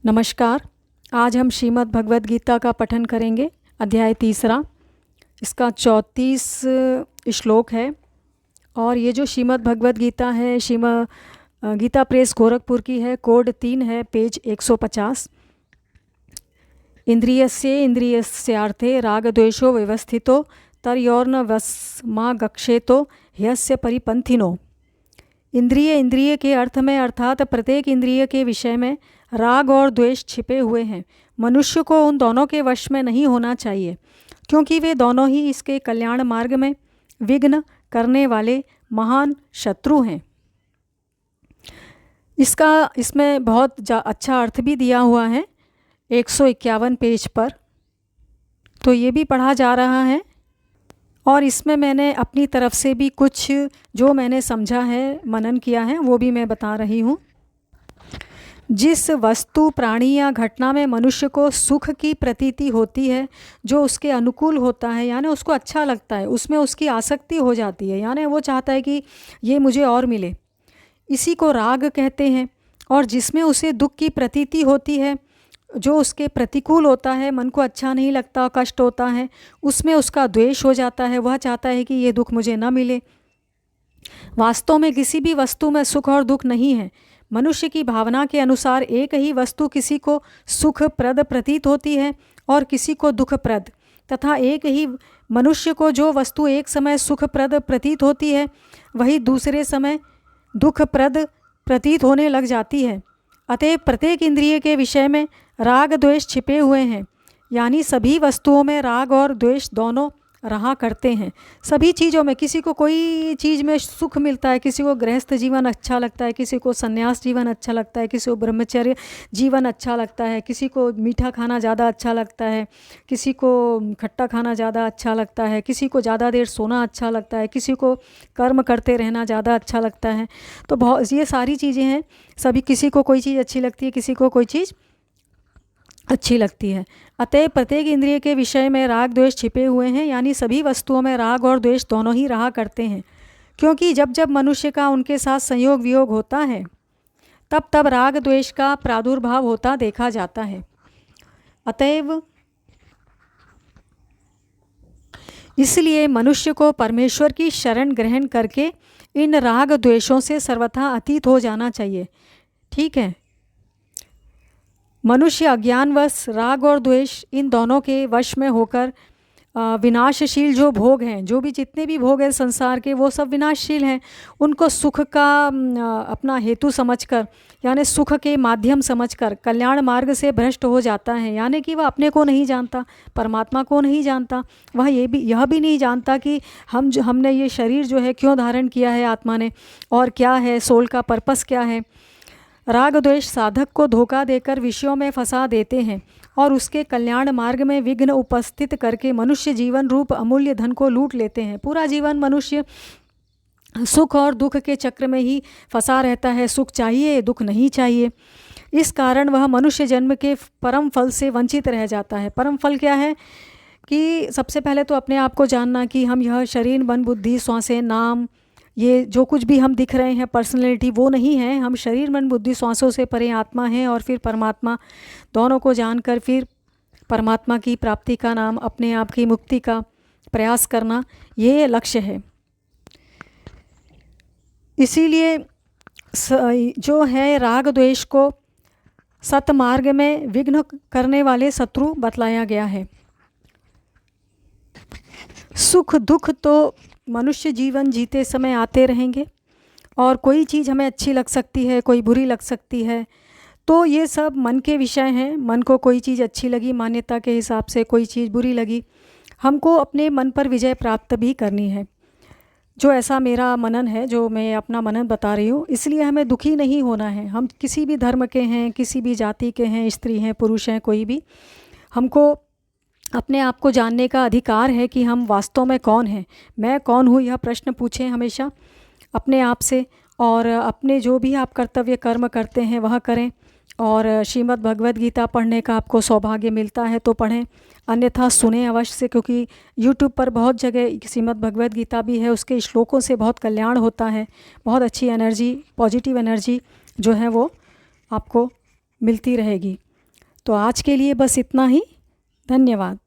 नमस्कार। आज हम श्रीमद् भगवद गीता का पठन करेंगे। अध्याय 3, इसका 34 श्लोक है। और ये जो श्रीमद् भगवद गीता है, गीता प्रेस गोरखपुर की है। कोड 3 है, पेज 150। इंद्रियस्य इंद्रियस्यार्थे रागद्वेषो व्यवस्थितो तर्योर्न वस्मागक्षेतो ह्यस्य परिपंथिनो। इंद्रिय के अर्थ में अर्थात प्रत्येक इंद्रिय के विषय में राग और द्वेष छिपे हुए हैं। मनुष्य को उन दोनों के वश में नहीं होना चाहिए, क्योंकि वे दोनों ही इसके कल्याण मार्ग में विघ्न करने वाले महान शत्रु हैं। इसमें बहुत अच्छा अर्थ भी दिया हुआ है 151 पेज पर, तो ये भी पढ़ा जा रहा है। और इसमें मैंने अपनी तरफ से भी कुछ जो मैंने समझा है, मनन किया है, वो भी मैं बता रही हूँ। जिस वस्तु, प्राणी या घटना में मनुष्य को सुख की प्रतीति होती है, जो उसके अनुकूल होता है, यानी उसको अच्छा लगता है, उसमें उसकी आसक्ति हो जाती है, यानी वो चाहता है कि ये मुझे और मिले, इसी को राग कहते हैं। और जिसमें उसे दुख की प्रतीति होती है, जो उसके प्रतिकूल होता है, मन को अच्छा नहीं लगता, कष्ट होता है, उसमें उसका द्वेष हो जाता है। वह चाहता है कि ये दुख मुझे न मिले। वास्तव में किसी भी वस्तु में सुख और दुख नहीं है। मनुष्य की भावना के अनुसार एक ही वस्तु किसी को सुखप्रद प्रतीत होती है और किसी को दुखप्रद, तथा एक ही मनुष्य को जो वस्तु एक समय सुखप्रद प्रतीत होती है, वही दूसरे समय दुखप्रद प्रतीत होने लग जाती है। अतएव प्रत्येक इंद्रिय के विषय में राग द्वेष छिपे हुए हैं, यानी सभी वस्तुओं में राग और द्वेष दोनों रहा करते हैं। सभी चीज़ों में, किसी को कोई चीज़ में सुख मिलता है, किसी को गृहस्थ जीवन अच्छा लगता है, किसी को संन्यास जीवन अच्छा लगता है, किसी को ब्रह्मचर्य जीवन अच्छा लगता है, किसी को मीठा खाना ज़्यादा अच्छा लगता है, किसी को खट्टा खाना ज़्यादा अच्छा लगता है, किसी को ज़्यादा देर सोना अच्छा लगता है, किसी को कर्म करते रहना ज़्यादा अच्छा लगता है। तो बहुत ये सारी चीज़ें हैं। सभी, किसी को कोई चीज़ अच्छी लगती है, किसी को कोई चीज़ अच्छी लगती है। अतः प्रत्येक इंद्रिय के विषय में राग द्वेष छिपे हुए हैं, यानी सभी वस्तुओं में राग और द्वेष दोनों ही रहा करते हैं। क्योंकि जब जब मनुष्य का उनके साथ संयोग वियोग होता है, तब तब राग द्वेष का प्रादुर्भाव होता देखा जाता है। अतएव इसलिए मनुष्य को परमेश्वर की शरण ग्रहण करके इन राग द्वेषों से सर्वथा अतीत हो जाना चाहिए। ठीक है। मनुष्य अज्ञानवश राग और द्वेष इन दोनों के वश में होकर विनाशशील जो भोग हैं, जो भी जितने भी भोग हैं संसार के, वो सब विनाशशील हैं। उनको सुख का अपना हेतु समझकर, यानी सुख के माध्यम समझकर कल्याण मार्ग से भ्रष्ट हो जाता है। यानी कि वह अपने को नहीं जानता, परमात्मा को नहीं जानता। वह यह भी नहीं जानता कि हमने ये शरीर जो है क्यों धारण किया है आत्मा ने, और क्या है सोल का पर्पस क्या है। राग द्वेष साधक को धोखा देकर विषयों में फंसा देते हैं और उसके कल्याण मार्ग में विघ्न उपस्थित करके मनुष्य जीवन रूप अमूल्य धन को लूट लेते हैं। पूरा जीवन मनुष्य सुख और दुख के चक्र में ही फंसा रहता है। सुख चाहिए, दुख नहीं चाहिए। इस कारण वह मनुष्य जन्म के परम फल से वंचित रह जाता है। परम फल क्या है कि सबसे पहले तो अपने आप को जानना कि हम यह शरीर, मन, बुद्धि, श्वासें, नाम, ये जो कुछ भी हम दिख रहे हैं पर्सनैलिटी, वो नहीं है। हम शरीर, मन, बुद्धि, श्वासों से परे आत्मा हैं, और फिर परमात्मा। दोनों को जानकर फिर परमात्मा की प्राप्ति का नाम अपने आप की मुक्ति का प्रयास करना, ये लक्ष्य है। इसीलिए जो है राग द्वेष को सतमार्ग में विघ्न करने वाले शत्रु बतलाया गया है। सुख दुख तो मनुष्य जीवन जीते समय आते रहेंगे, और कोई चीज़ हमें अच्छी लग सकती है, कोई बुरी लग सकती है। तो ये सब मन के विषय हैं। मन को कोई चीज़ अच्छी लगी, मान्यता के हिसाब से कोई चीज़ बुरी लगी। हमको अपने मन पर विजय प्राप्त भी करनी है। जो ऐसा मेरा मनन है, जो मैं अपना मनन बता रही हूँ, इसलिए हमें दुखी नहीं होना है। हम किसी भी धर्म के हैं, किसी भी जाति के हैं, स्त्री हैं, पुरुष हैं, कोई भी, हमको अपने आप को जानने का अधिकार है कि हम वास्तव में कौन हैं। मैं कौन हूँ, यह प्रश्न पूछें हमेशा अपने आप से, और अपने जो भी आप कर्तव्य कर्म करते हैं वह करें। और श्रीमद् भगवद गीता पढ़ने का आपको सौभाग्य मिलता है तो पढ़ें, अन्यथा सुने अवश्य से, क्योंकि यूट्यूब पर बहुत जगह श्रीमद् भगवद गीता भी है। उसके श्लोकों से बहुत कल्याण होता है, बहुत अच्छी एनर्जी, पॉजिटिव एनर्जी जो है वो आपको मिलती रहेगी। तो आज के लिए बस इतना ही। धन्यवाद।